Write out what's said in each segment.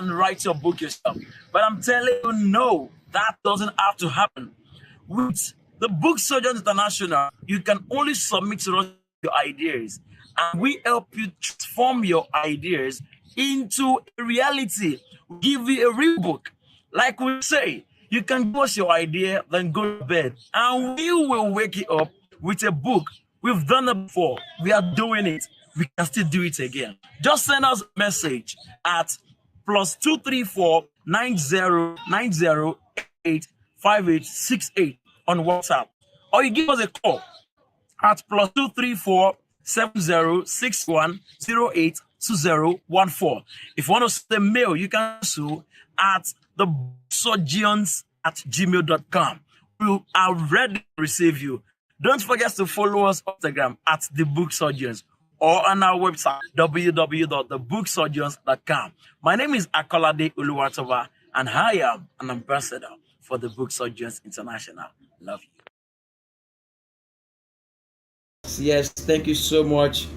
and write your book yourself. But I'm telling you, no, that doesn't have to happen. With the Book Surgeons International, you can only submit to us your ideas, and we help you transform your ideas into a reality. We give you a real book. Like we say, you can give us your idea, then go to bed, and we will wake you up with a book. We've done it before. We are doing it. We can still do it again. Just send us a message at +234 9090885868 on WhatsApp, or you give us a call at +234 7061082014. If you want to send a mail, you can do at thebooksurgeons@gmail.com. We are ready to receive you. Don't forget to follow us on Instagram at The Book Surgeons, or on our website, www.thebooksurgeons.com. My name is Akolade Oluwatoba, and I am an ambassador for the Book Surgeons International. Love you. Yes, thank you so much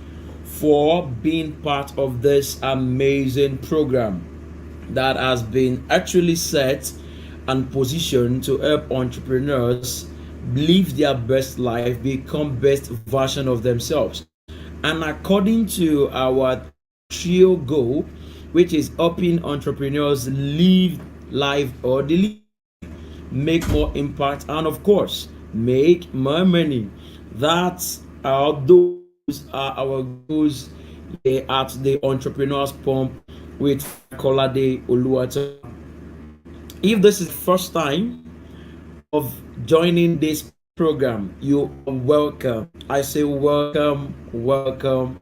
for being part of this amazing program that has been actually set and positioned to help entrepreneurs live their best life, become best version of themselves. And according to our trio goal, which is helping entrepreneurs live life orderly, make more impact, and of course, make more money. Those are our goals at the Entrepreneurs Pump with Akolade Oluwatoba. If this is the first time of joining this program, you are welcome. I say welcome, welcome,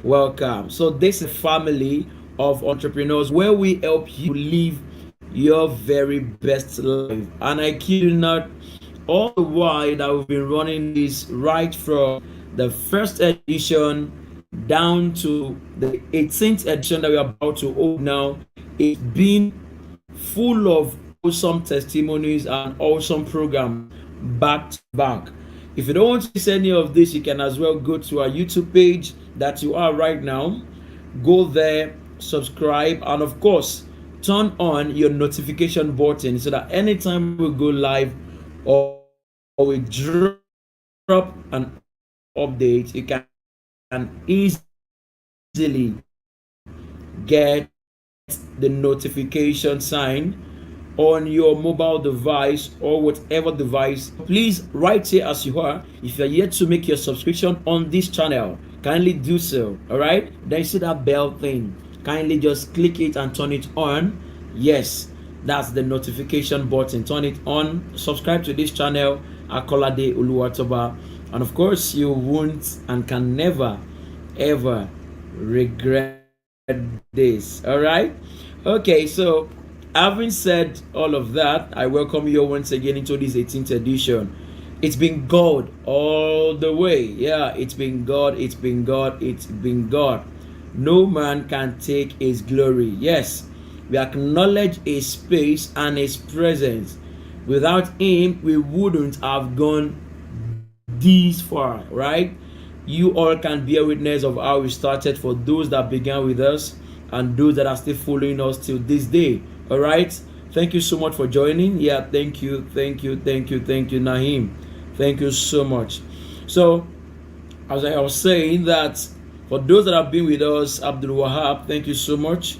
welcome. So this is a family of entrepreneurs where we help you live your very best life. And I kid you not, all the while that we've been running this right from the first edition down to the 18th edition that we're about to hold now, it's been full of awesome testimonies and awesome programs back to back. If you don't want to miss any of this, you can as well go to our YouTube page that you are right now. Go there, subscribe, and of course, turn on your notification button so that anytime we go live or we drop an update, you can easily get the notification sign on your mobile device or whatever device. Please, right here as you are, if you're yet to make your subscription on this channel, kindly do so. All right, then you see that bell thing, kindly just click it and turn it on. Yes, that's the notification button. Turn it on. Subscribe to this channel, Akolade Oluwatoba, and of course you won't and can never ever regret this. All right, okay, so having said all of that, I welcome you once again into this 18th edition. It's been God all the way. Yeah, it's been God, it's been God, it's been God. No man can take his glory. Yes, we acknowledge his space and his presence. Without him, we wouldn't have gone this far, right? You all can bear witness of how we started, for those that began with us and those that are still following us till this day. All right, thank you so much for joining. Yeah, thank you, Naheem. Thank you so much. So as I was saying, that for those that have been with us, Abdul Wahab, thank you so much.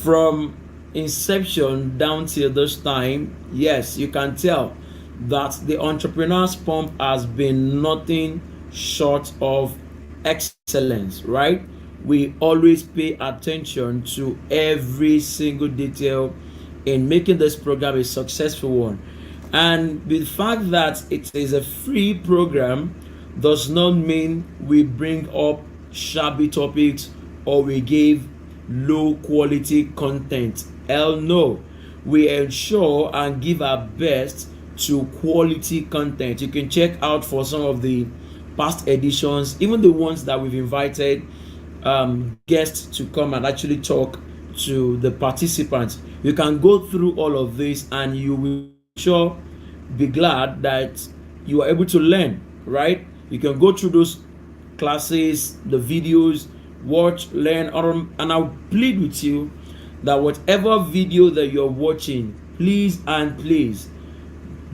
From inception down till this time, yes, you can tell that the Entrepreneurs Pump has been nothing short of excellence, right? We always pay attention to every single detail in making this program a successful one. And the fact that it is a free program does not mean we bring up shabby topics or we give low quality content. Hell no. We ensure and give our best to quality content. You can check out for some of the past editions, even the ones that we've invited guests to come and actually talk to the participants. You can go through all of this and you will sure be glad that you are able to learn, right? You can go through those classes, the videos, watch, learn, and I'll plead with you that whatever video that you're watching, please and please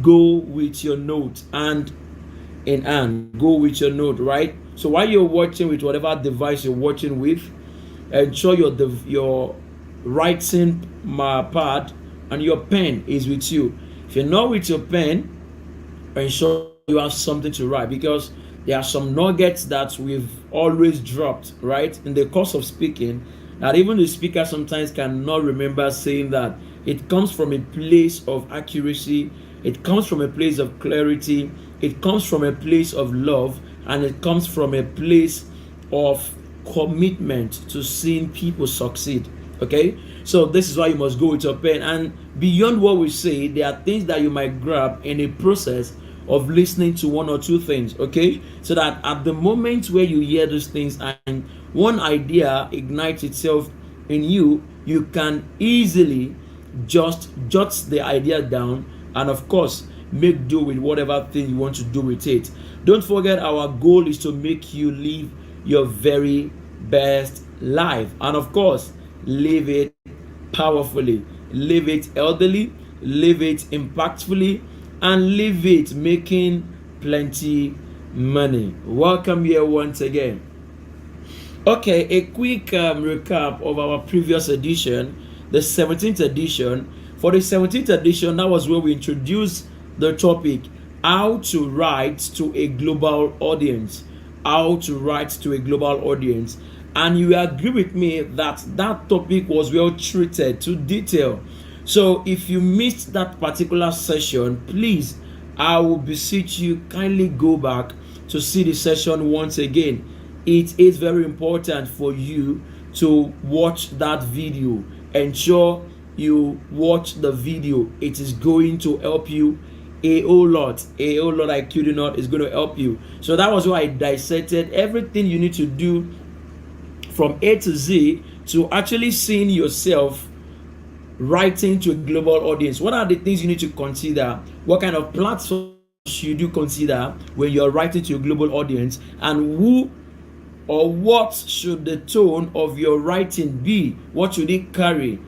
go with your note and in hand. Go with your note, right? So while you're watching with whatever device you're watching with, ensure your writing pad and your pen is with you. If you're not with your pen, ensure you have something to write, because there are some nuggets that we've always dropped right in the course of speaking, that even the speaker sometimes cannot remember saying that. It comes from a place of accuracy, it comes from a place of clarity, it comes from a place of love, and it comes from a place of commitment to seeing people succeed. Okay, so this is why you must go with your pen. And beyond what we say, there are things that you might grab in a process of listening to one or two things. Okay, so that at the moment where you hear those things and one idea ignites itself in you, you can easily just jot the idea down, and of course make do with whatever thing you want to do with it. Don't forget, our goal is to make you live your very best life, and of course live it powerfully, live it elderly, live it impactfully, and live it making plenty money. Welcome here once again. Okay, a quick recap of our previous edition, the 17th edition. For the 17th edition, that was where we introduced the topic, how to write to a global audience. How to write to a global audience. And you agree with me that that topic was well treated to detail. So if you missed that particular session, please, I will beseech you, kindly go back to see the session once again. It is very important for you to watch that video. Ensure you watch the video. It is going to help you a whole lot. I kid you not, is going to help you. So that was why I dissected everything you need to do from A to Z to actually seeing yourself writing to a global audience. What are the things you need to consider? What kind of platforms should you consider when you're writing to a global audience? And who or what should the tone of your writing be? What should it carry?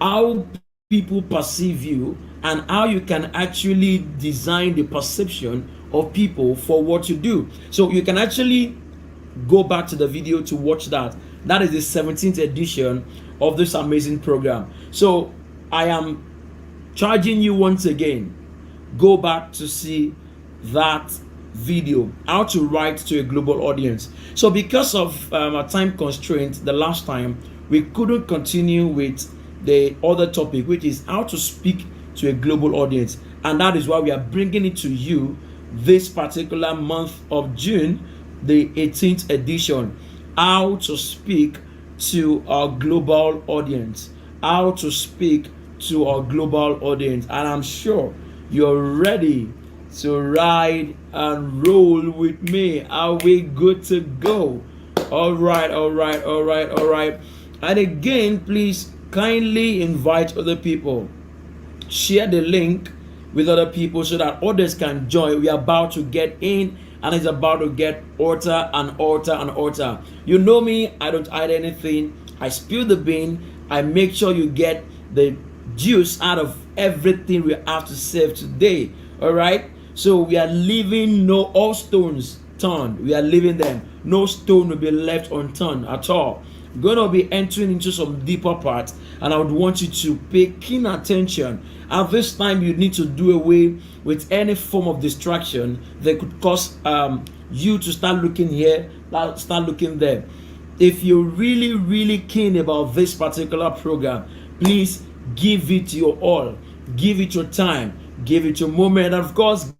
How people perceive you, and how you can actually design the perception of people for what you do. So you can actually go back to the video to watch that. That is the 17th edition of this amazing program. So I am charging you once again, go back to see that video, how to write to a global audience. So because of a time constraint, the last time we couldn't continue with the other topic, which is how to speak to a global audience, and that is why we are bringing it to you this particular month of June, the 18th edition. How to speak to our global audience, how to speak to our global audience. And I'm sure you're ready to ride and roll with me. Are we good to go? All right. And again, please kindly invite other people. Share the link with other people so that others can join. We are about to get in, and it's about to get hotter and hotter and hotter. You know me, I don't hide anything. I spill the bean. I make sure you get the juice out of everything we have to serve today. All right. So we are leaving all stones turned. We are leaving them. No stone will be left unturned at all. We're going to be entering into some deeper parts, and I would want you to pay keen attention. At this time, you need to do away with any form of distraction that could cause you to start looking here, start looking there. If you're really keen about this particular program, please give it your all, give it your time, give it your moment, and of course,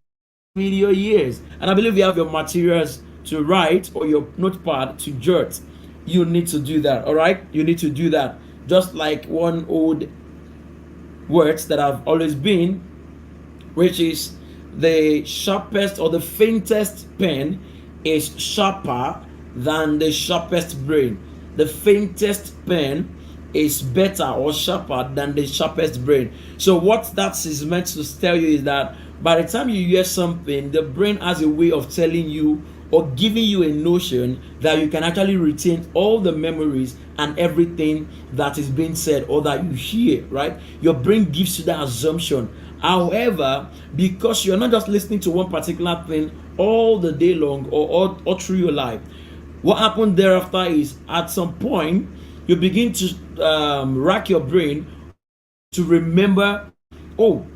give it your ears. And I believe you have your materials to write or your notepad to jot. You need to do that. All right, you need to do that. Just like one old words that have always been, which is the sharpest or the faintest pen is sharper than the sharpest brain. The faintest pen is better or sharper than the sharpest brain. So what that is meant to tell you is that by the time you hear something, the brain has a way of telling you or giving you a notion that you can actually retain all the memories and everything that is being said or that you hear, right? Your brain gives you that assumption. However, because you're not just listening to one particular thing all the day long or through your life, what happened thereafter is at some point you begin to rack your brain to remember, oh,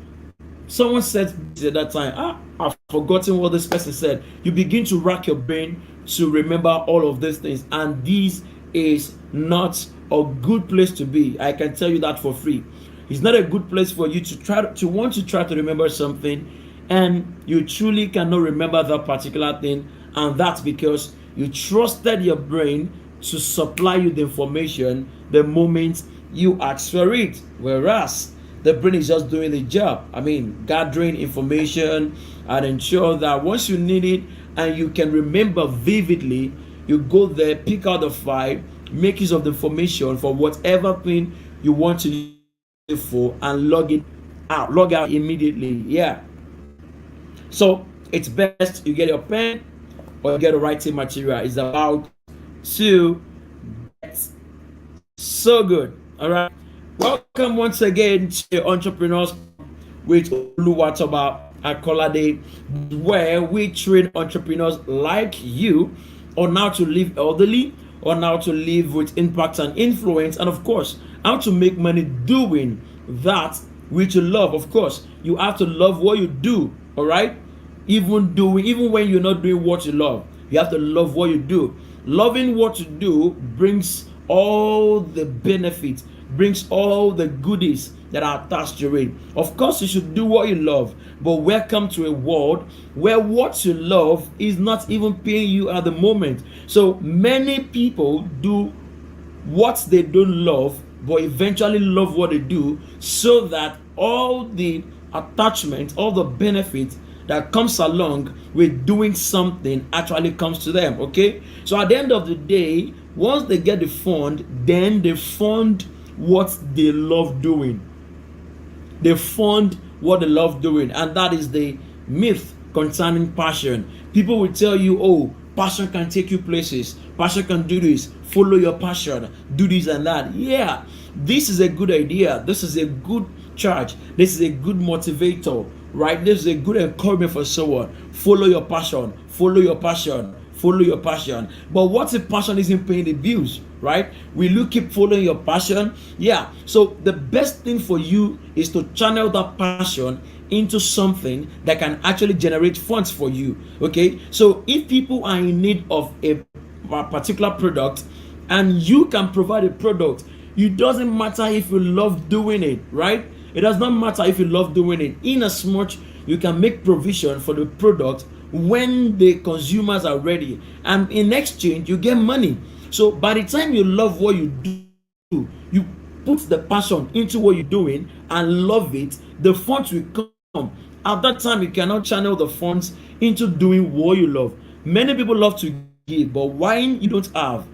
someone said at that time, I've forgotten what this person said. You begin to rack your brain to remember all of these things, and this is not a good place to be. I can tell you that for free. It's not a good place for you to try to remember something, and you truly cannot remember that particular thing, and that's because you trusted your brain to supply you the information the moment you ask for it, whereas the brain is just doing the job. I mean, gathering information and ensure that once you need it and you can remember vividly, you go there, pick out the file, make use of the information for whatever thing you want to use it for, and log out immediately. Yeah. So it's best you get your pen or you get a writing material. It's about to get so good. All right. Welcome once again to Entrepreneurs with Oluwatoba Akolade, where we train entrepreneurs like you on how to live elderly, on how to live with impact and influence, and of course, how to make money doing that which you love. Of course, you have to love what you do, all right? Even when you're not doing what you love, you have to love what you do. Loving what you do brings all the benefits, brings all the goodies that are attached to it. Of course, you should do what you love, but welcome to a world where what you love is not even paying you at the moment. So many people do what they don't love, but eventually love what they do, so that all the attachment, all the benefits that comes along with doing something actually comes to them. Okay, so at the end of the day, once they get the fund, then they fund what they love doing. They fund what they love doing, and that is the myth concerning passion. People will tell you, oh, passion can take you places, passion can do this, follow your passion, do this and that. Yeah, this is a good idea, this is a good charge, this is a good motivator, right? This is a good encouragement for someone. Follow your passion, follow your passion, follow your passion. But what if passion isn't paying the bills, right? Will you keep following your passion? Yeah. So the best thing for you is to channel that passion into something that can actually generate funds for you. Okay, so if people are in need of a particular product and you can provide a product, it doesn't matter if you love doing it, right? It does not matter if you love doing it, in as much you can make provision for the product when the consumers are ready, and in exchange you get money. So by the time you love what you do, you put the passion into what you're doing and love it, the funds will come. At that time, you cannot channel the funds into doing what you love. Many people love to give, but why you don't have?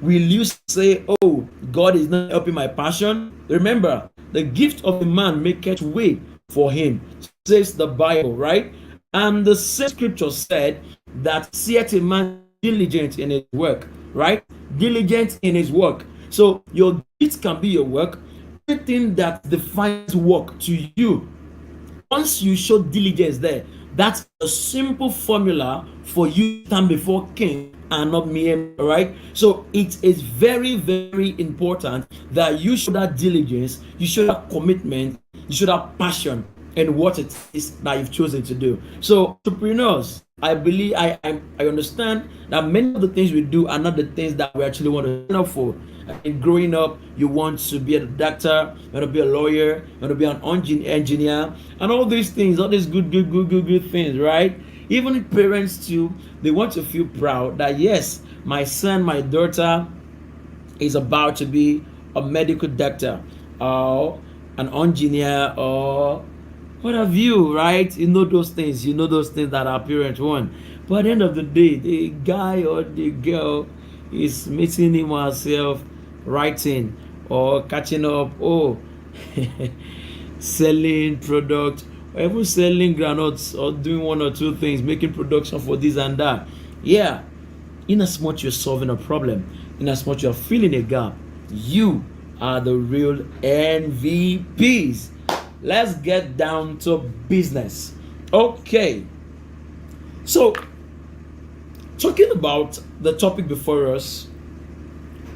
Will you say, oh, God is not helping my passion? Remember, the gift of a man maketh way for him, says the Bible, right? And the same scripture said that seeth a man diligent in his work, right? Diligent in his work. So your gift can be your work. Anything that defines work to you, once you show diligence there, that's a simple formula for you to stand before king and not me, right? So it is very, very important that you show that diligence, you show that commitment, you show that passion in what it is that you've chosen to do. So entrepreneurs, I believe I understand that many of the things we do are not the things that we actually want to sign up for. And growing up, you want to be a doctor, you want to be a lawyer, you want to be an engineer, and all these things, all these good things, right? Even parents too, they want to feel proud that yes, my son, my daughter is about to be a medical doctor or an engineer or what have you, right? You know those things that our parents want. But at the end of the day, the guy or the girl is meeting him or herself writing or catching up, oh, selling product, or even selling granules or doing one or two things, making production for this and that. Yeah, in as much you're solving a problem, in as much you're filling a gap, you are the real MVPs. Let's get down to business. Okay, so talking about the topic before us,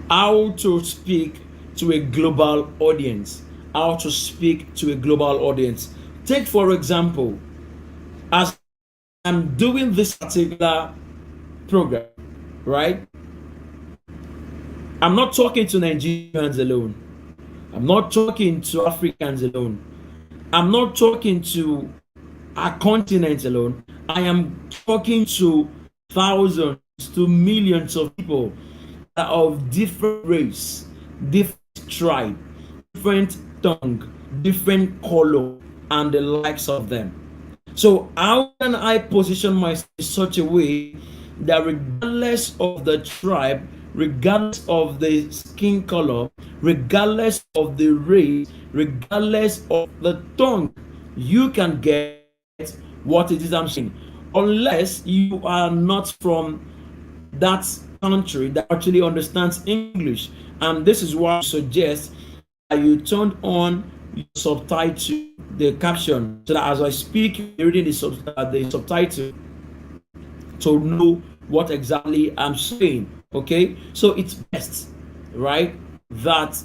how to speak to a global audience. How to speak to a global audience. Take, for example, as I'm doing this particular program, right? I'm not talking to Nigerians alone. I'm not talking to Africans alone. I'm not talking to our continent alone. I am talking to thousands to millions of people that are of different race, different tribe, different tongue, different color, and the likes of them. So how can I position myself in such a way that regardless of the tribe, regardless of the skin color, regardless of the race, regardless of the tongue, you can get what it is I'm saying. Unless you are not from that country that actually understands English. And this is why I suggest that you turn on your subtitle, the caption, so that as I speak, you're reading the subtitle to know what exactly I'm saying. Okay, so it's best, right, that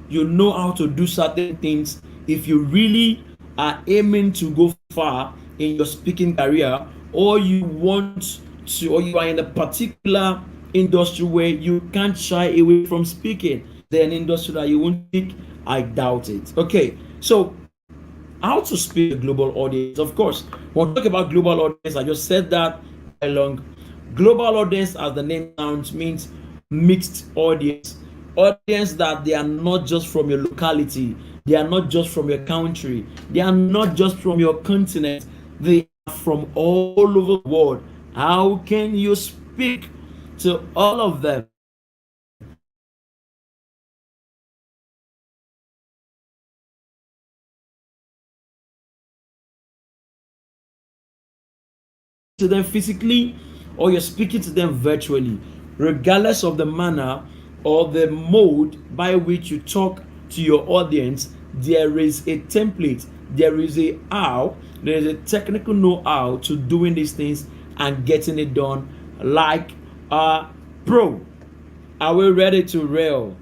you know how to do certain things if you really are aiming to go far in your speaking career, or you want to, or you are in a particular industry where you can't shy away from speaking. Then industry that you won't speak, I doubt it. Okay, so how to speak to a global audience. Of course, when we talk about global audience, I just said that along. Global audience, as the name sounds, means mixed audience. Audience that they are not just from your locality, they are not just from your country, they are not just from your continent, they are from all over the world. How can you speak to all of them? To them physically, or you're speaking to them virtually, regardless of the manner or the mode by which you talk to your audience, there is a template, there is a how, there is a technical know-how to doing these things and getting it done like a pro. Are we ready to rail?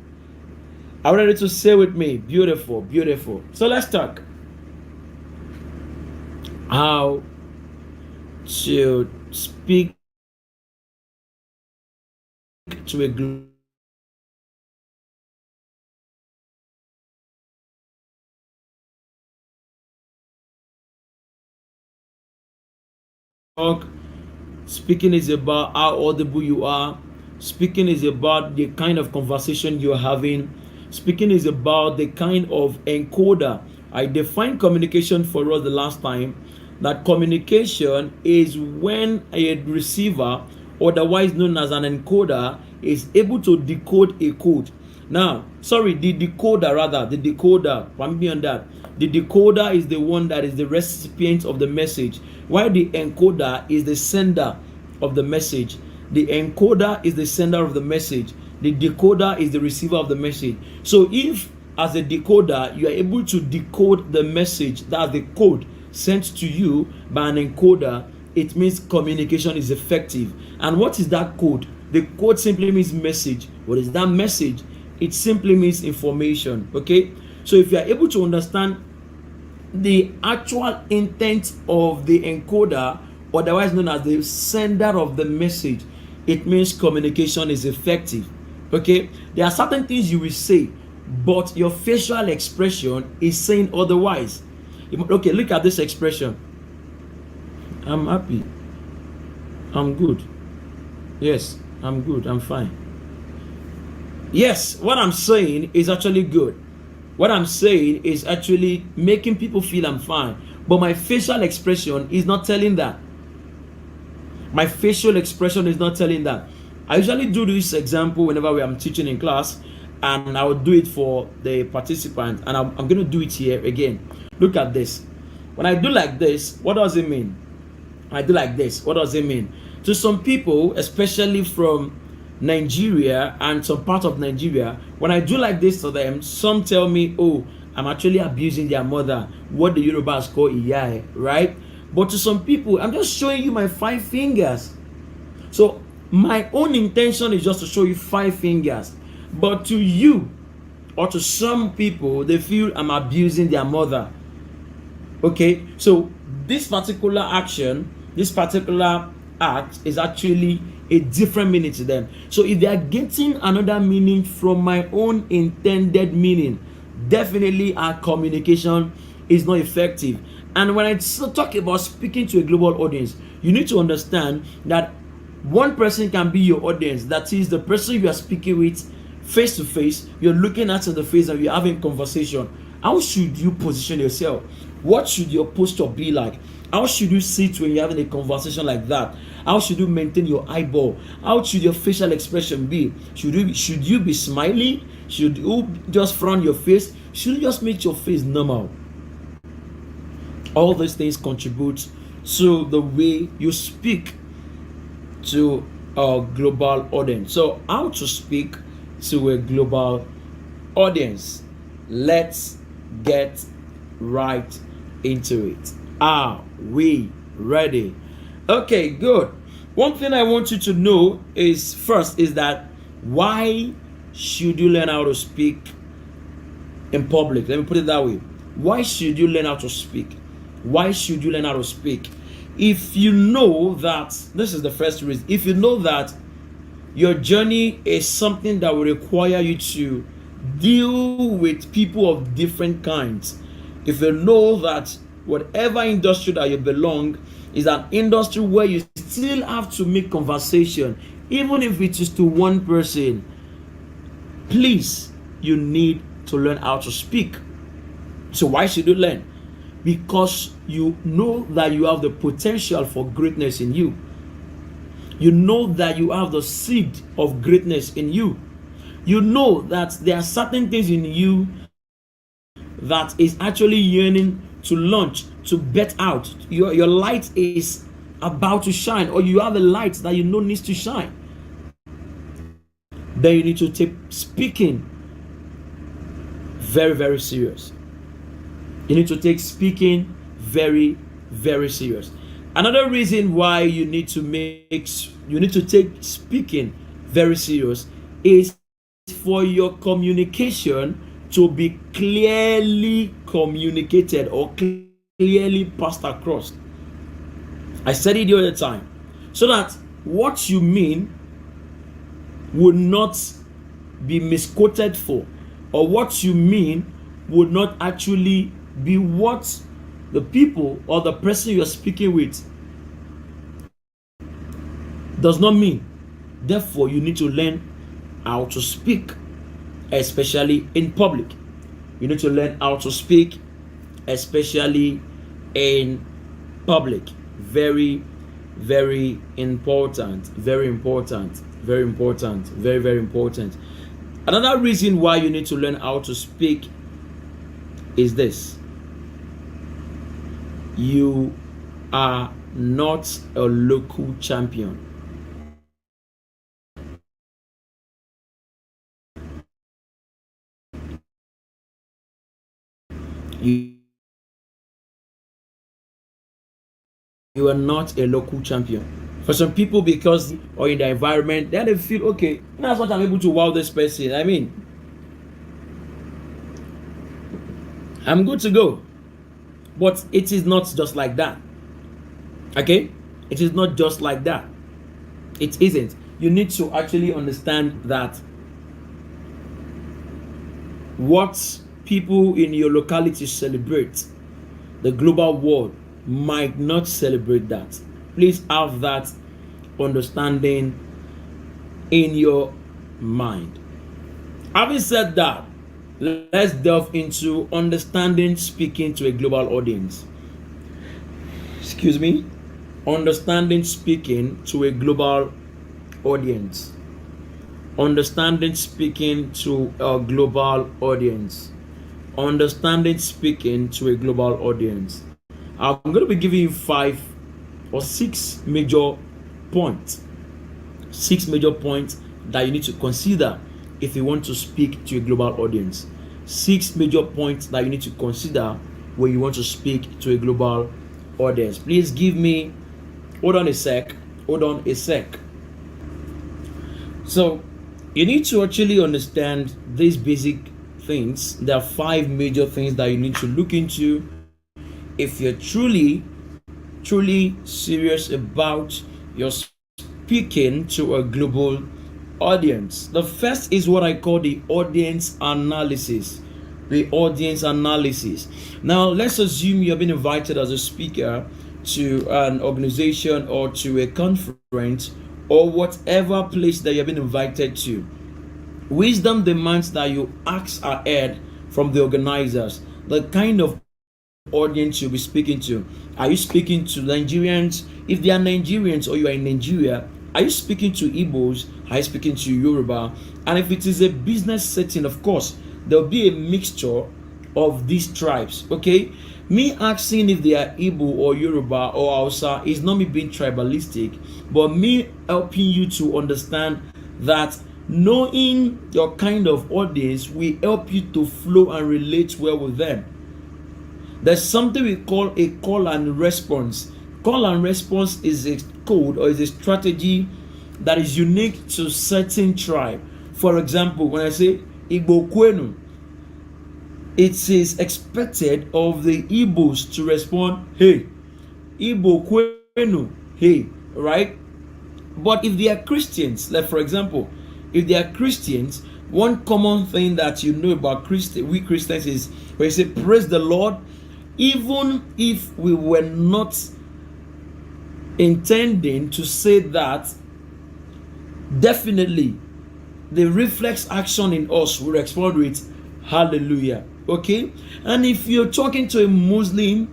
Are we ready to say with me? Beautiful, beautiful. So let's talk how to speak to a talk. Speaking is about how audible you are. Speaking is about the kind of conversation you're having. Speaking is about the kind of encoder. I defined communication for us the last time, that communication is when a receiver, otherwise known as an encoder, is able to decode a code. Now, sorry, the decoder rather, the decoder, permit me on that. The decoder is the one that is the recipient of the message, while the encoder is the sender of the message. The encoder is the sender of the message. The decoder is the receiver of the message. So if as a decoder you are able to decode the message, that's the code sent to you by an encoder, it means communication is effective. And what is that code? The code simply means message. What is that message? It simply means information. Okay, so if you are able to understand the actual intent of the encoder, otherwise known as the sender of the message, it means communication is effective. Okay, there are certain things you will say, but your facial expression is saying otherwise. Okay, look at this expression. I'm happy. I'm good. Yes, I'm good. I'm fine. Yes, what I'm saying is actually good. What I'm saying is actually making people feel I'm fine. But my facial expression is not telling that. My facial expression is not telling that. I usually do this example whenever I'm teaching in class, and I will do it for the participant, and I'm going to do it here again. Look at this. When I do like this, what does it mean? I do like this. What does it mean? To some people, especially from Nigeria and some part of Nigeria, when I do like this to them, some tell me, oh, I'm actually abusing their mother, what the Yorubas call iyae, right? But to some people, I'm just showing you my 5 fingers. So my own intention is just to show you 5 fingers. But to you, or to some people, they feel I'm abusing their mother. Okay, so this particular action, this particular act is actually a different meaning to them. So if they are getting another meaning from my own intended meaning, definitely our communication is not effective. And when I talk about speaking to a global audience, you need to understand that one person can be your audience. That is the person you are speaking with face to face. You're looking at the face and you're having conversation. How should you position yourself? What should your posture be like? How should you sit when you're having a conversation like that? How should you maintain your eyeball? How should your facial expression be? Should you be smiling? Should you just frown your face? Should you just make your face normal? All these things contribute to the way you speak to a global audience. So, how to speak to a global audience? Let's get right into it. Are we ready? Okay, good. One thing I want you to know is first is that why should you learn how to speak in public? Let me put it that way. Why should you learn how to speak? Why should you learn how to speak? If you know that, this is the first reason, if you know that your journey is something that will require you to deal with people of different kinds, if you know that whatever industry that you belong is an industry where you still have to make conversation, even if it is to one person, please, you need to learn how to speak. So why should you learn? Because you know that you have the potential for greatness in you. You know that you have the seed of greatness in you. You know that there are certain things in you that is actually yearning to launch, to bet out. Your light is about to shine, or you have a light that you know needs to shine. Then you need to take speaking very, very serious. You need to take speaking very, very serious. Another reason why you need to take speaking very serious is for your communication to be clearly communicated or clearly passed across. I said it the other time, so that what you mean would not be misquoted for, or what you mean would not actually be what the people or the person you're speaking with does not mean. Therefore, you need to learn how to speak, especially in public. You need to learn how to speak, especially in public. Very, very important. Very important. Very important. Very, very important. Another reason why you need to learn how to speak is this: you are not a local champion. You are not a local champion. For some people, because or in the environment, then they feel okay. That's what I'm able to wow this person. I mean, I'm good to go. But it is not just like that. Okay? It is not just like that. It isn't. You need to actually understand that what people in your locality celebrate, the global world might not celebrate that. Please have that understanding in your mind. Having said that, let's delve into understanding speaking to a global audience. Excuse me. Understanding speaking to a global audience. Understanding speaking to a global audience. Understanding speaking to a global audience. I'm going to be giving you 5 or 6 major points. 6 major points that you need to consider if you want to speak to a global audience. 6 major points that you need to consider when you want to speak to a global audience. Please give me, hold on a sec. So you need to actually understand these basic things. There are 5 major things that you need to look into if you're truly serious about your speaking to a global audience. The first is what I call the audience analysis. Now, let's assume you have been invited as a speaker to an organization or to a conference or whatever place that you have been invited to. Wisdom demands that you ask ahead from the organizers the kind of audience you'll be speaking to. Are you speaking to Nigerians? If they are Nigerians or you are in Nigeria, are you speaking to Igbos? Are you speaking to Yoruba? And if it is a business setting, of course, there'll be a mixture of these tribes. Okay, me asking if they are Igbo or Yoruba or Hausa is not me being tribalistic, but me helping you to understand that knowing your kind of audience will help you to flow and relate well with them. There's something we call a call and response. Call and response is a code or is a strategy that is unique to certain tribe. For example, when I say Igbo Kwenu, it is expected of the Igbos to respond, hey. Igbo Kwenu, hey, right? But if they are Christians, like for example, if they are Christians, one common thing that you know about we Christians is when you say praise the Lord, even if we were not intending to say that, definitely the reflex action in us will respond with hallelujah. Okay, and if you're talking to a Muslim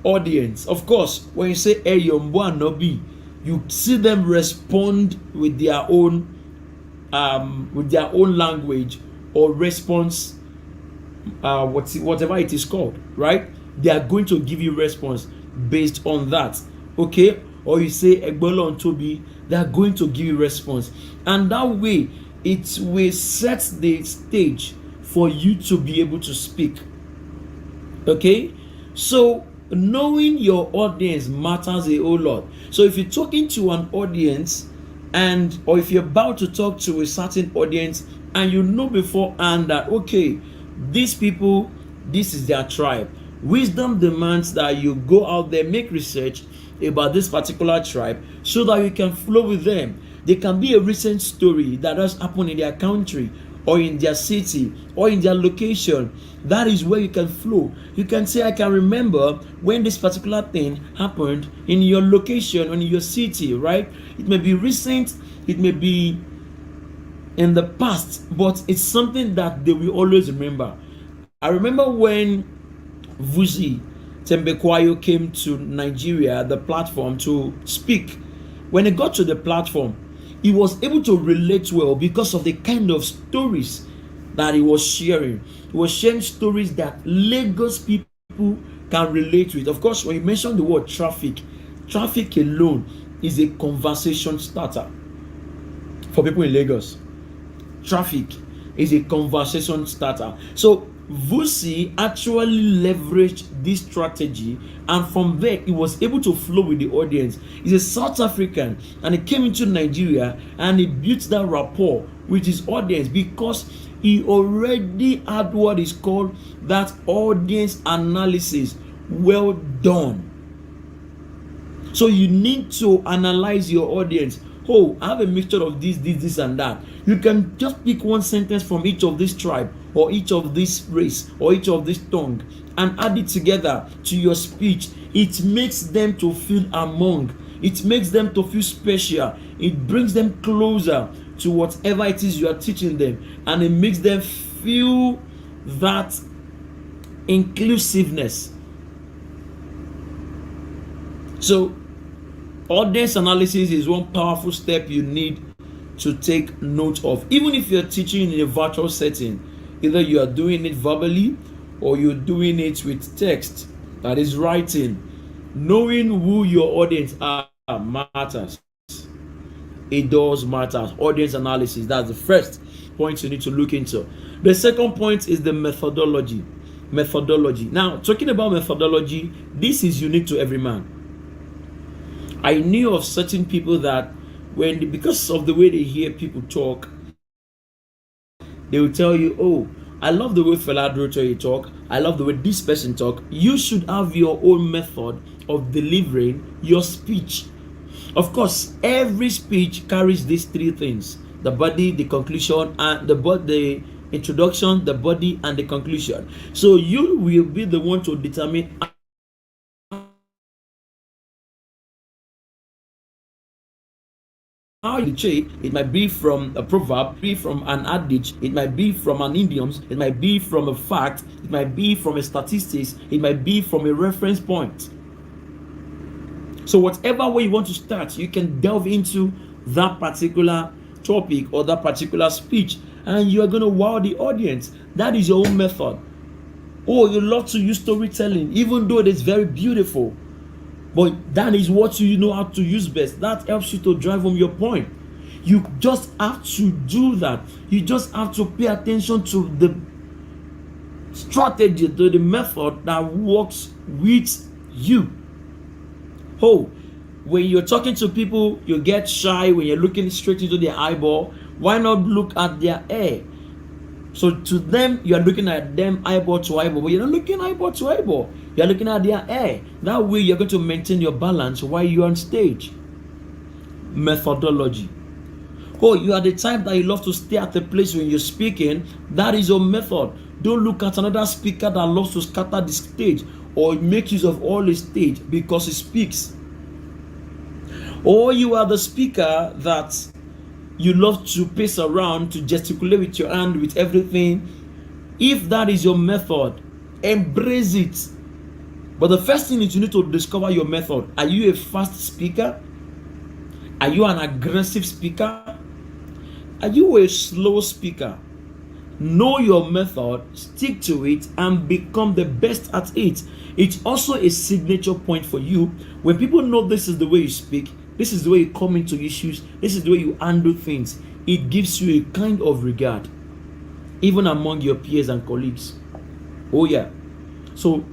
audience, of course, when you say Eyombo and Nobi, you see them respond with their own language or response, whatever it is called, right? They are going to give you response based on that. Okay, or you say Egbolo and Toby, they are going to give you response, and that way it will set the stage for you to be able to speak. Okay, so knowing your audience matters a whole lot. So if you're talking to an audience or if you're about to talk to a certain audience and you know beforehand that okay, these people, this is their tribe, wisdom demands that you go out there, make research about this particular tribe so that you can flow with them. There can be a recent story that has happened in their country or in their city or in their location. That is where you can flow. You can say, I can remember when this particular thing happened in your location or in your city, right? It may be recent, it may be in the past, but it's something that they will always remember. I remember when Vuzi Tembekwayo came to Nigeria, the platform, to speak. When he got to the platform, he was able to relate well because of the kind of stories that he was sharing. He was sharing stories that Lagos people can relate with. Of course, when you mention the word traffic alone is a conversation starter for people in Lagos. Traffic is a conversation starter. So Vusi actually leveraged this strategy, and from there he was able to flow with the audience. He's a South African and he came into Nigeria and he built that rapport with his audience because he already had what is called that audience analysis well done. So you need to analyze your audience. Oh, I have a mixture of this and that. You can just pick one sentence from each of this tribe or each of this race or each of this tongue and add it together to your speech. It makes them to feel among. It makes them to feel special. It brings them closer to whatever it is you are teaching them, and it makes them feel that inclusiveness. So audience analysis is one powerful step you need to take note of. Even if you're teaching in a virtual setting, either you are doing it verbally or you're doing it with text, that is writing, knowing who your audience are matters. It does matter. Audience analysis, that's the first point you need to look into. The second point is the methodology. Now, talking about methodology, this is unique to every man. I knew of certain people that because of the way they hear people talk, they will tell you, oh, I love the way Fela Adurotoye talk. I love the way this person talk. You should have your own method of delivering your speech. Of course, every speech carries these three things: the body, the conclusion, and the introduction, the body, and the conclusion. So you will be the one to determine how you say. It might be from a proverb, be from an adage, it might be from an idiom, it might be from a fact, it might be from a statistics, it might be from a reference point. So whatever way you want to start, you can delve into that particular topic or that particular speech, and you are going to wow the audience. That is your own method. Oh, you love to use storytelling, even though it is very beautiful, but that is what you know how to use best. That helps you to drive home your point. You just have to do that. You just have to pay attention to the strategy, to the method that works with you. Oh, when you're talking to people, you get shy when you're looking straight into their eyeball. Why not look at their hair? So to them, you're looking at them eyeball to eyeball, but you're not looking eyeball to eyeball. You're looking at their hair. That way, you're going to maintain your balance while you're on stage. Methodology. Oh, you are the type that you love to stay at the place when you're speaking. That is your method. Don't look at another speaker that loves to scatter the stage or make use of all the stage because he speaks. Or you are the speaker that you love to pace around, to gesticulate with your hand, with everything. If that is your method, embrace it. But the first thing is you need to discover your method. Are you a fast speaker? Are you an aggressive speaker? Are you a slow speaker? Know your method, stick to it, and become the best at it. It's also a signature point for you. When people know this is the way you speak, this is the way you come into issues, this is the way you handle things, it gives you a kind of regard, even among your peers and colleagues. Oh yeah. So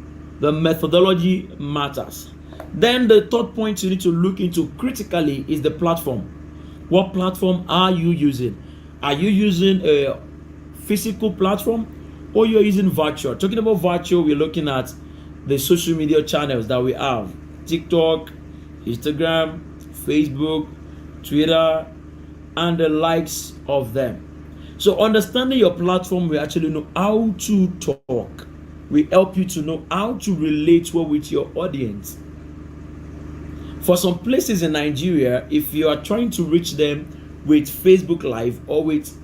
the methodology matters. Then the third point you need to look into critically is the platform. What platform are you using? Are you using a physical platform or you're using virtual? Talking about virtual, we're looking at the social media channels that we have: TikTok, Instagram, Facebook, Twitter, and the likes of them. So understanding your platform will actually know how to talk. We help you to know how to relate well with your audience. For some places in Nigeria, if you are trying to reach them with Facebook Live or with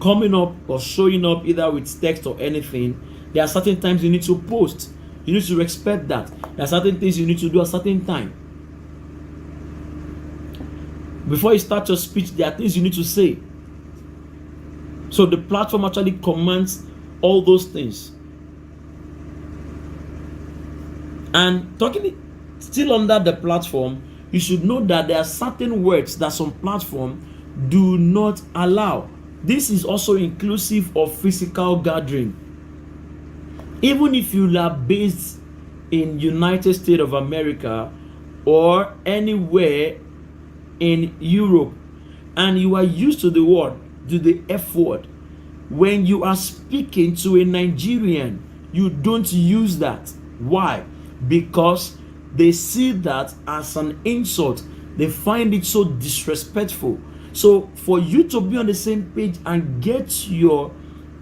coming up or showing up either with text or anything, there are certain times you need to post. You need to respect that. There are certain things you need to do at a certain time. Before you start your speech, there are things you need to say. So the platform actually commands all those things. And talking still under the platform, you should know that there are certain words that some platforms do not allow. This is also inclusive of physical gathering. Even if you are based in United States of America or anywhere in Europe and you are used to the F word, when you are speaking to a Nigerian, you don't use that. Why? Because they see that as an insult. They find it so disrespectful. So for you to be on the same page and get your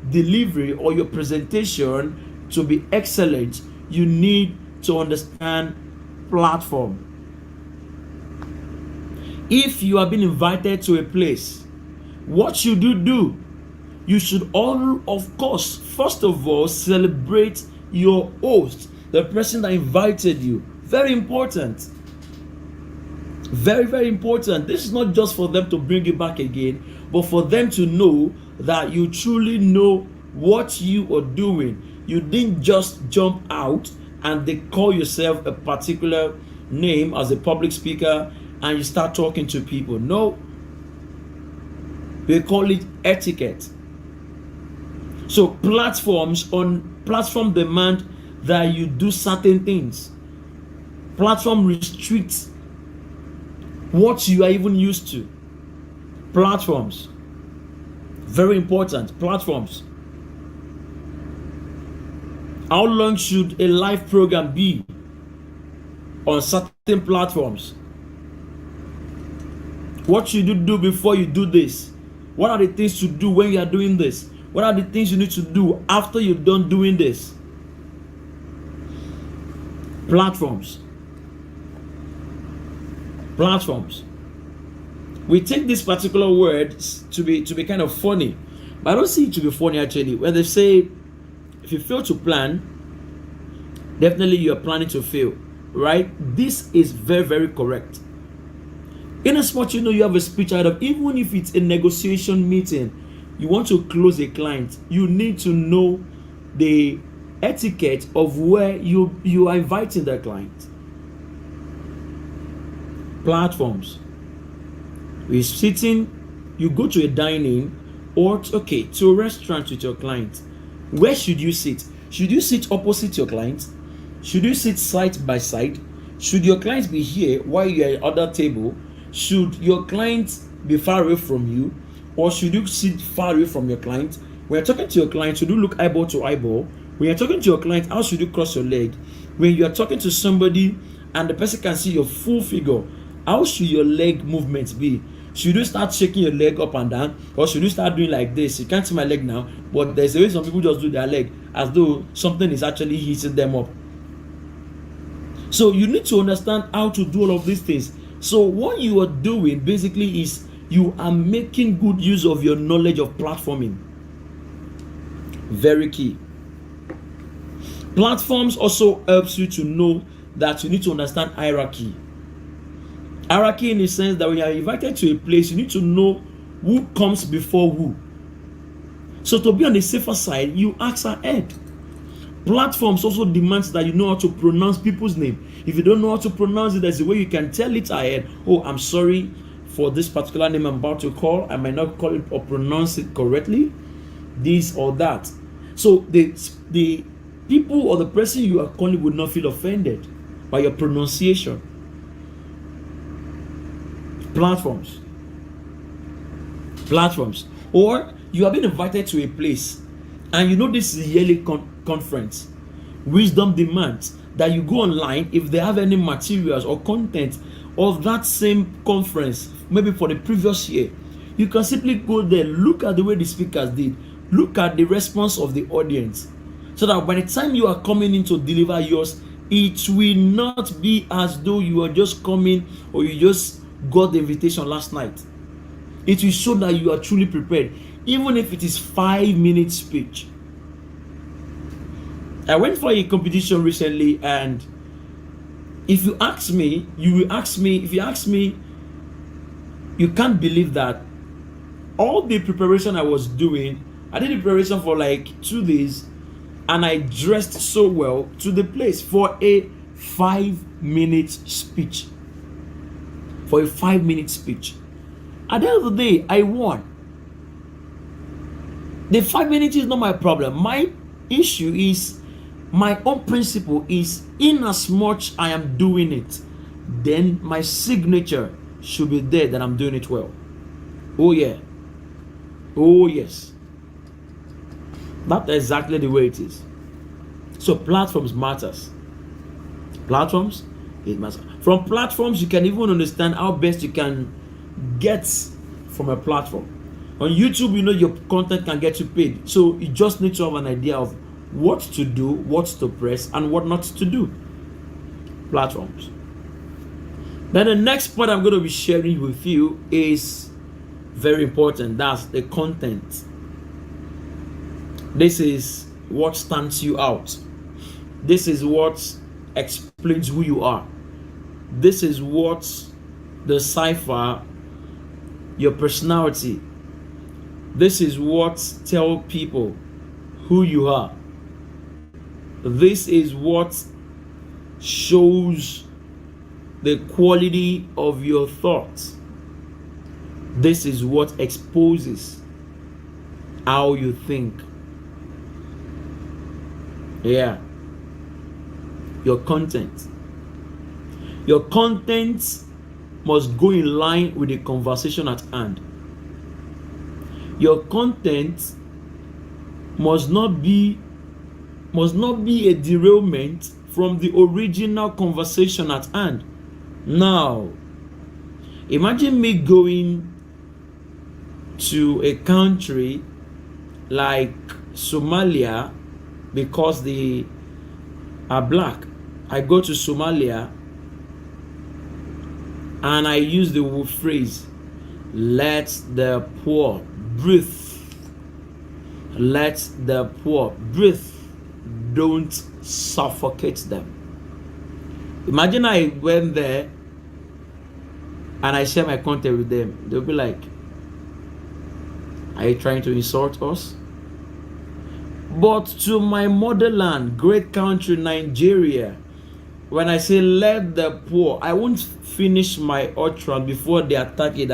delivery or your presentation to be excellent, you need to understand platform. If you have been invited to a place, what should you do? You should all, of course, first of all, celebrate your host, the person that invited you. Very important. Very, very important. This is not just for them to bring you back again, but for them to know that you truly know what you are doing. You didn't just jump out and they call yourself a particular name as a public speaker and you start talking to people. No, We call it etiquette. So platform demand that you do certain things. Platform restricts what you are even used to. Platforms, very important. Platforms. How long should a live program be on certain platforms? What should you do before you do this? What are the things to do when you are doing this? What are the things you need to do after you're done doing this? Platforms. Platforms. We take this particular word to be kind of funny, but I don't see it to be funny actually. When they say, if you fail to plan, definitely you are planning to fail, right? This is very, very correct. In as much you have a speech out of, even if it's a negotiation meeting, you want to close a client, you need to know the etiquette of where you are inviting the client. Platforms. We're sitting, you go to a dining or to a restaurant with your client. Where should you sit? Should you sit opposite your client? Should you sit side by side? Should your client be here while you're at other table? Should your client be far away from you, or should you sit far away from your client? When you're talking to your client, should you look eyeball to eyeball? When you're talking to your client, how should you cross your leg? When you're talking to somebody and the person can see your full figure, how should your leg movements be? Should you start shaking your leg up and down, or should you start doing like this? You can't see my leg now, but there's a way some people just do their leg as though something is actually hitting them up. So you need to understand how to do all of these things. So what you are doing basically is you are making good use of your knowledge of platforming. Very key. Platforms also helps you to know that you need to understand hierarchy. Hierarchy in the sense that when you are invited to a place, you need to know who comes before who. So to be on the safer side, you ask ahead. Platforms also demands that you know how to pronounce people's name. If you don't know how to pronounce it, there's a way you can tell it ahead. Oh, I'm sorry for this particular name I'm about to call. I might not call it or pronounce it correctly. This or that. So the people or the person you are calling would not feel offended by your pronunciation. Platforms. Or you have been invited to a place and you know this is a yearly conference. Wisdom demands that you go online if they have any materials or content of that same conference, maybe for the previous year. You can simply go there, look at the way the speakers did, look at the response of the audience, so that by the time you are coming in to deliver yours, it will not be as though you are just coming or you just got the invitation last night. It will show that you are truly prepared, even if it is 5-minute speech. I went for a competition recently, and if you ask me, you can't believe that all the preparation I was doing, I did the preparation for like 2 days, and I dressed so well to the place for a 5-minute speech. For a 5-minute speech. At the end of the day, I won. The 5 minutes is not my problem. My issue is, my own principle is, in as much I am doing it, then my signature should be there that I'm doing it well. Oh yeah. Oh yes. That's exactly the way it is. So platforms matters. Platforms, it matters. From platforms, you can even understand how best you can get from a platform. On YouTube, you know your content can get you paid. So you just need to have an idea of what to do, what to press, and what not to do. Platforms. Then the next point I'm going to be sharing with you is very important. That's the content. This is what stands you out. This is what explains who you are. This is what decipher your personality. This is what tells people who you are. This is what shows the quality of your thoughts. This is what exposes how you think. Yeah. Your content. Your content must go in line with the conversation at hand. Your content must not be a derailment from the original conversation at hand. Now, imagine me going to a country like Somalia because they are black. I go to Somalia and I use the phrase, let the poor breathe. Let the poor breathe. Don't suffocate them. Imagine I went there and I share my content with them. They'll be like, are you trying to insult us? But to my motherland, great country, Nigeria, when I say let the poor, I won't finish my utterance before they attack it.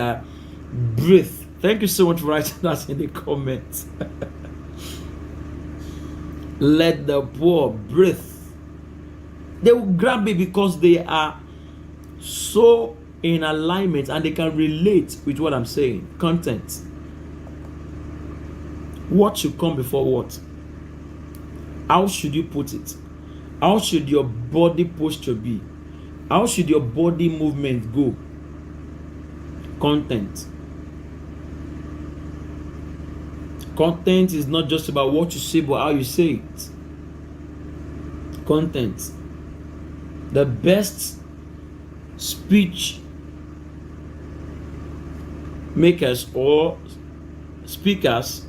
Breathe. Thank you so much for writing that in the comments. Let the poor breathe. They will grab it because they are so in alignment and they can relate with what I'm saying. Content. What should come before what? How should you put it? How should your body posture be? How should your body movement go? Content. Content is not just about what you say, but how you say it. Content. The best speech makers or speakers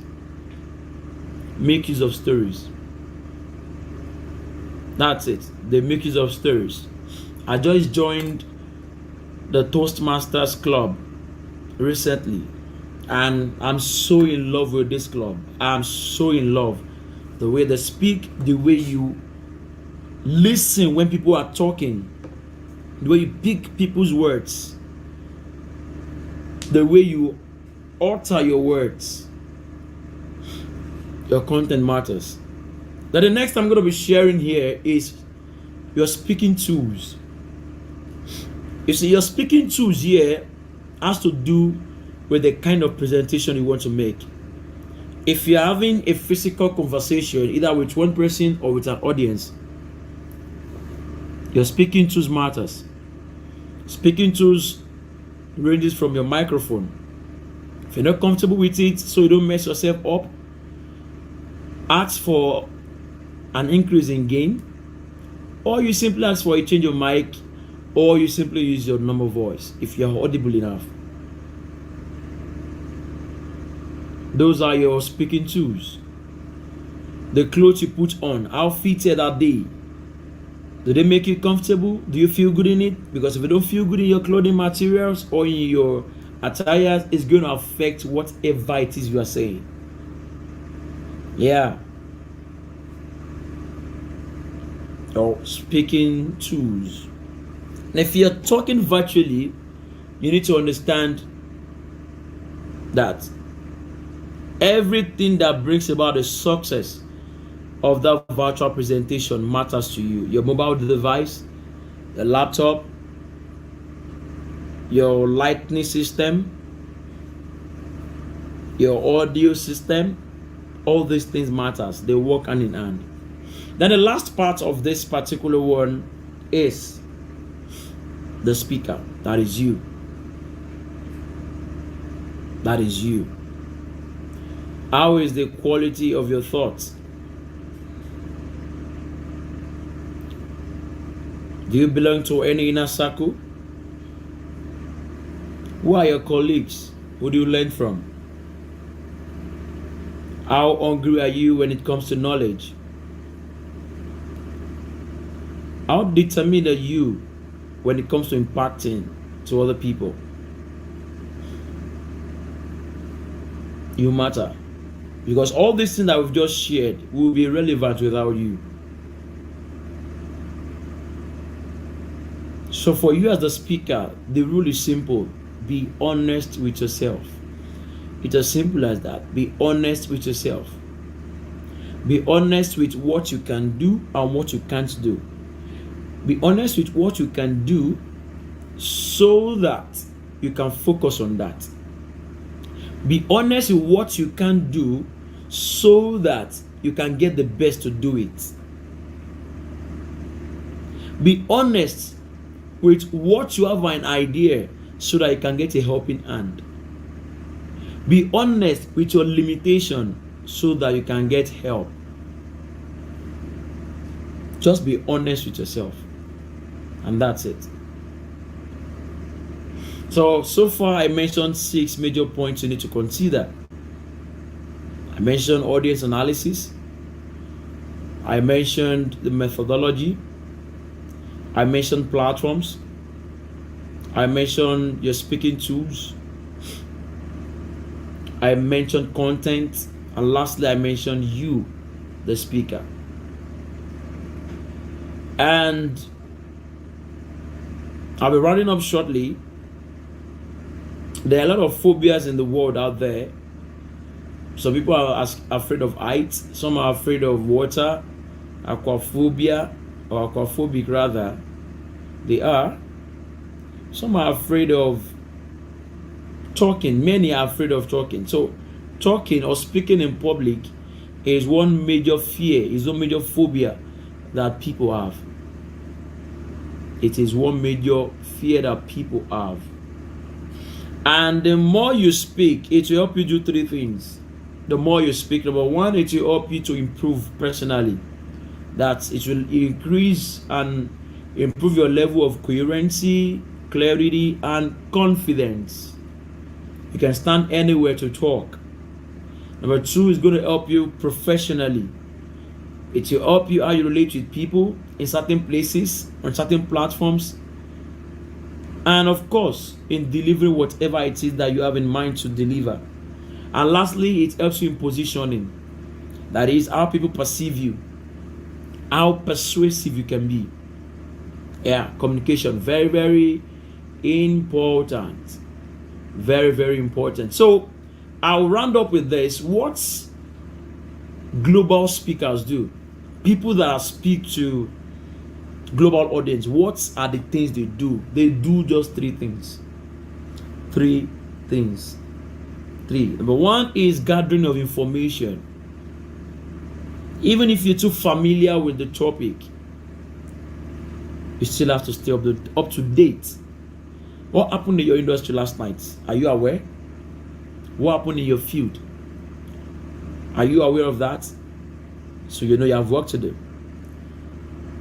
make use of stories. That's it. They make use of stories. I just joined the Toastmasters Club recently, and I'm so in love with this club. I'm so in love. The way they speak, the way you listen when people are talking, the way you pick people's words, the way you utter your words. Your content matters. Now the next I'm going to be sharing here is your speaking tools. You see, your speaking tools here has to do with the kind of presentation you want to make. If you're having a physical conversation, either with one person or with an audience, your speaking tools matters. Speaking tools ranges from your microphone. If you're not comfortable with it, so you don't mess yourself up, ask for an increase in gain, or you simply ask for a change of mic, or you simply use your normal voice if you're audible enough. Those are your speaking tools. The clothes you put on, how fitted are they? Do they make you comfortable? Do you feel good in it? Because if you don't feel good in your clothing materials or in your attire, it's going to affect whatever it is you are saying. Yeah. Or speaking tools. And if you're talking virtually, you need to understand that everything that brings about the success of that virtual presentation matters to you. Your mobile device, the laptop, your lighting system, your audio system, all these things matters. They work hand in hand. Then the last part of this particular one is the speaker. That is you. That is you. How is the quality of your thoughts? Do you belong to any inner circle? Who are your colleagues? Who do you learn from? How hungry are you when it comes to knowledge? How determined are you when it comes to impacting to other people? You matter. Because all these things that we've just shared will be irrelevant without you. So for you as the speaker, the rule is simple. Be honest with yourself. It's as simple as that. Be honest with yourself. Be honest with what you can do and what you can't do. Be honest with what you can do so that you can focus on that. Be honest with what you can do so that you can get the best to do it. Be honest with what you have an idea so that you can get a helping hand. Be honest with your limitation so that you can get help. Just be honest with yourself. And that's it. So far I mentioned 6 major points you need to consider. I mentioned audience analysis. I mentioned the methodology. I mentioned platforms. I mentioned your speaking tools. I mentioned content. And lastly, I mentioned you, the speaker. And I'll be rounding up shortly. There are a lot of phobias in the world out there. Some people are afraid of heights. Some are afraid of water. Aquaphobia, or aquaphobic rather. They are. Some are afraid of talking. Many are afraid of talking. So talking or speaking in public is one major fear, is one major phobia that people have. It is one major fear that people have. And the more you speak, it will help you do 3 things. The more you speak, number 1, it will help you to improve personally. That it will increase and improve your level of coherency, clarity, and confidence. You can stand anywhere to talk. Number 2 is going to help you professionally. It will help you how you relate with people in certain places, on certain platforms, and of course, in delivering whatever it is that you have in mind to deliver. And lastly, it helps you in positioning. That is how people perceive you, how persuasive you can be. Yeah, communication, very, very important. Very, very important. So I'll round up with this. What global speakers do, people that speak to global audience, what are the things they do? They do just 3 things. 3 things. 3. Number 1 is gathering of information. Even if you're too familiar with the topic, you still have to stay up to date. What happened in your industry last night? Are you aware? What happened in your field? Are you aware of that? So you know you have work to do.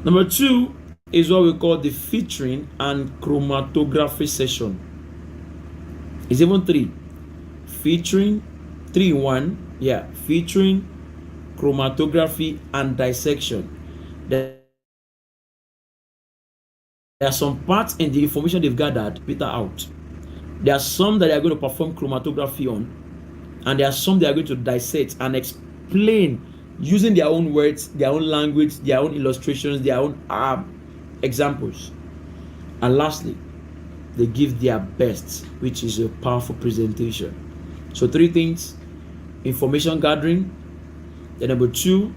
Number 2 is what we call the featuring and chromatography session. It's even 3. Featuring, 3 in 1. Yeah, featuring, chromatography, and dissection. There are some parts in the information they've gathered, filter out. There are some that they are going to perform chromatography on, and there are some they are going to dissect and explain using their own words, their own language, their own illustrations, their own examples. And lastly, they give their best, which is a powerful presentation. So 3 things: information gathering. Then number 2,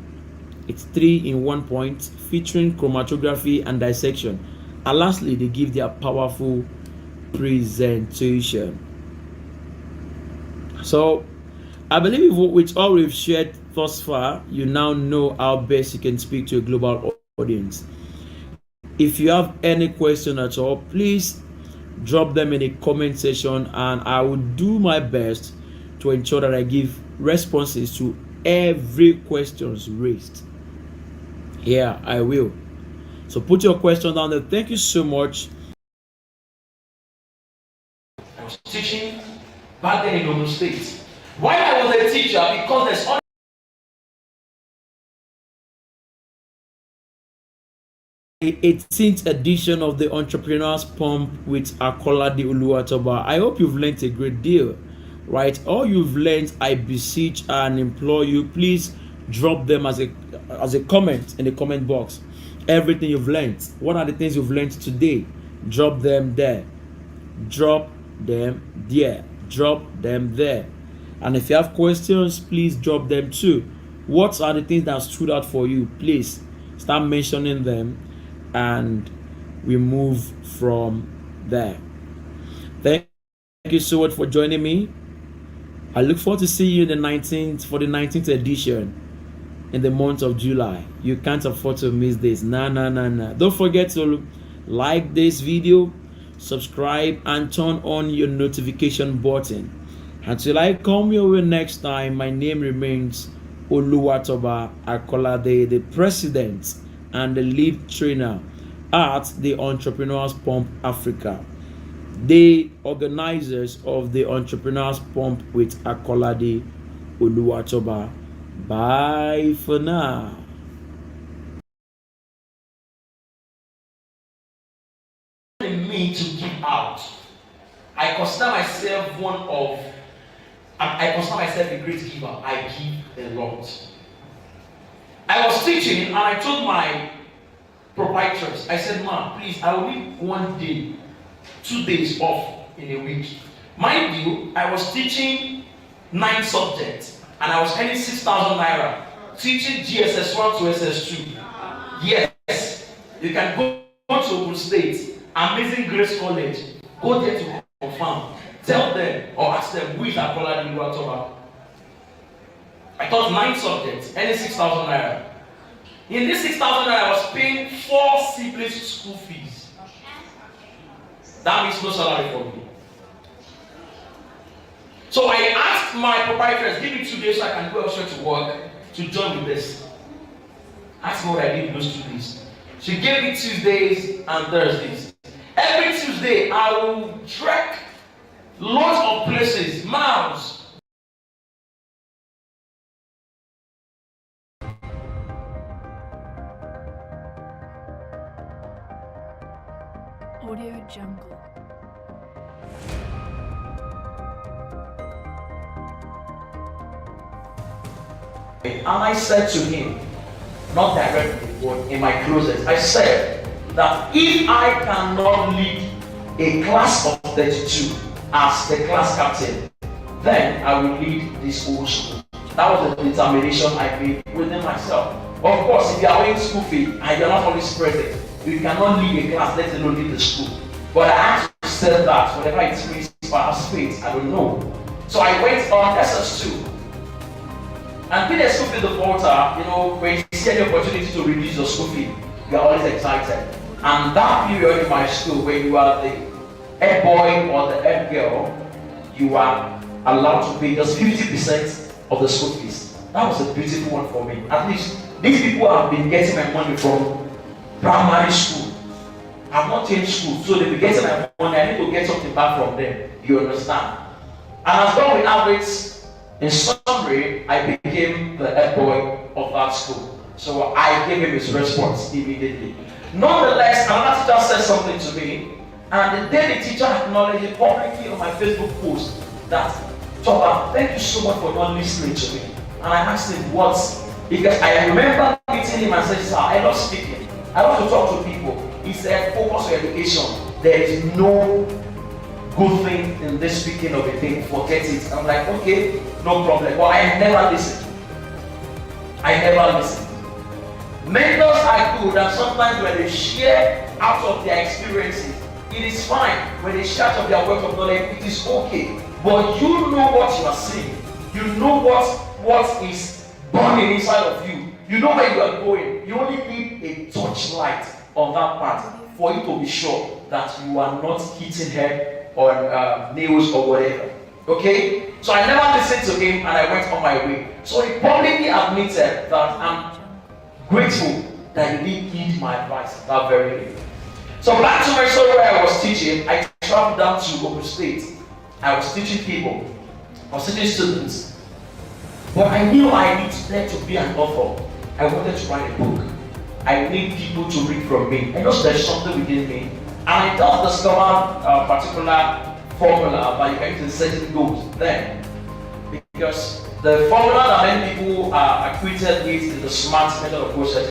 it's 3 in 1 point: featuring, chromatography, and dissection. And lastly, they give their powerful presentation. So I believe with all we've shared thus far, you now know how best you can speak to a global audience. If you have any question at all, please drop them in the comment section, and I will do my best to ensure that I give responses to every question raised. Yeah, I will. So put your question down there. Thank you so much. I was teaching back then in Ogun State. Why I was a teacher? Because there's 18th edition of the Entrepreneur's Pump with Akolade Oluwatoba. I hope you've learned a great deal, right? All you've learned, I beseech and implore you, please drop them as a comment in the comment box. Everything you've learned. What are the things you've learned today? Drop them there. Drop them there. Drop them there. And if you have questions, please drop them too. What are the things that stood out for you? Please start mentioning them and we move from there. Thank you so much for joining me. I look forward to seeing you in the 19th for the 19th edition in the month of July. You can't afford to miss this. Nah. Don't forget to like this video, subscribe, and turn on your notification button. Until I come your way next time, my name remains Oluwatoba Akolade, the president and the lead trainer at the Entrepreneurs Pump Africa, the organizers of the Entrepreneurs Pump with Akolade Oluwatoba. Bye for now. Me to give out. I consider myself a great giver. I give a lot. I was teaching and I told my proprietors, I said, "Ma'am, please, I will need 1 day, 2 days off in a week." Mind you, I was teaching 9 subjects and I was earning 6,000 naira teaching GSS 1 to SS2. Yes, you can go to Ogun State, Amazing Grace College, go there to confirm. Tell them or ask them who is Akolade Oluwatoba. I taught 9 subjects, earning 6,000 naira. In this 6,000 naira, I was paying 4 siblings school fees. That means no salary for me. So I asked my proprietors, give me 2 days so I can go elsewhere to work to join with this. Ask me what I did in those 2 days. She gave me Tuesdays and Thursdays. Every Tuesday, I will trek lots of places, miles. Audio Jungle. And I said to him, not directly, but in my closet, I said that if I cannot lead a class of 32 as the class captain, then I will lead this whole school. That was the determination I made within myself. Of course, if you are paying school fee and you are not always present, you cannot lead a class, let alone lead the school. But I actually said that whatever it means, perhaps faith, I don't know. So I went on SS2. And being a school fee defaulter, when you see any opportunity to reduce your school fee, you are always excited. And that period in my school, when you are the head boy or the head girl, you are allowed to pay just 50% of the school fees. That was a beautiful one for me. At least these people have been getting my money from primary school. I've not changed school, so they've been getting my money. I need to get something back from them. You understand? And as God will have it, in summary, I became the head boy of that school. So I gave him his response immediately. Nonetheless, another teacher said something to me, and the day the teacher acknowledged it publicly on my Facebook post that, "Toba, thank you so much for not listening to me." And I asked him what, because I remember meeting him and said, "Sir, I love speaking. I want to talk to people." He said, "Focus on education. There is no good thing in this speaking of a thing, forget it." I'm like, okay, no problem. But I never listened. Mentors are good, and sometimes when they share out of their experiences, it is fine. When they share out of their wealth of knowledge, it is okay. But you know what you are seeing. You know what is burning inside of you. You know where you are going. You only need a torchlight on that path for you to be sure that you are not hitting head on nails or whatever. Okay? So I never listened to him and I went on my way. So he publicly admitted that I'm grateful that he didn't heed my advice that very day. So back to my story where I was teaching, I traveled down to Ogun State. I was teaching people. I was teaching students. But I knew I needed to be an author. I wanted to write a book. I need people to read from me. I know there's something within me. And I don't discover a particular formula by getting certain goals then. Because the formula that many people are acquainted with is the SMART method of process.